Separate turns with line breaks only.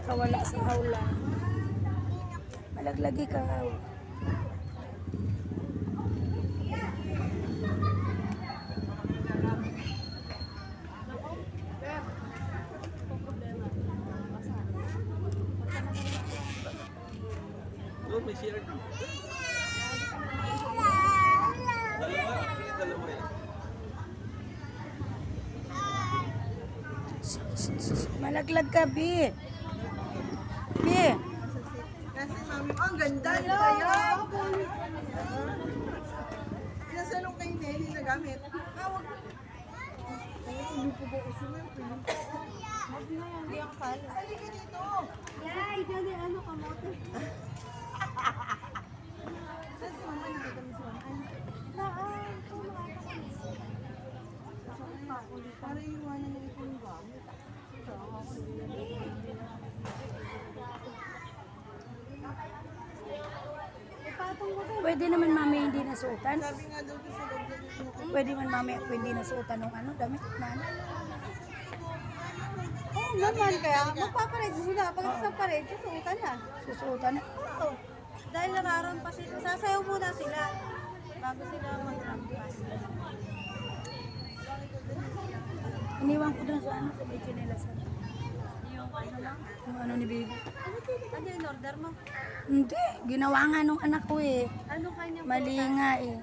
nakawala sa aula. Malaglagi ka.
Doon may CR. Dalawa yan.
Malaglag ka, Bi. Bi.
Kasi mami, oh, ang ganda niya kaya. Inasalong kay Nelly na gamit. Wag. Ay, hindi ko ba uso na yung piling ko. Wag na yan, di ang pala. Halika dito. Ay, dali, ano ka mo? Saan si mama? Nakita mo si mama? Naan, ito na. Para iwanan niya ito yung gamit.
Pwede naman mami hindi nasuotan.
Sabi nga daw ko sa loob ng
Pwede man mami hindi nasuotan ng ano, damit na ano.
Oo naman, kaya magpaparade sila. Pag sa parade, susuotan na.
Susuotan na.
Oo. Dahil nararoon pa sila. Sasayaw muna sila. Bago sila mag-rampas.
Iniwan ko dun sa ano, sa may chinelasan.
Yung ano lang.
Yung ano ni baby.
Ano yung order mo?
Hindi, ginawa nga nung anak ko eh.
Ano kanya
Mali nga eh.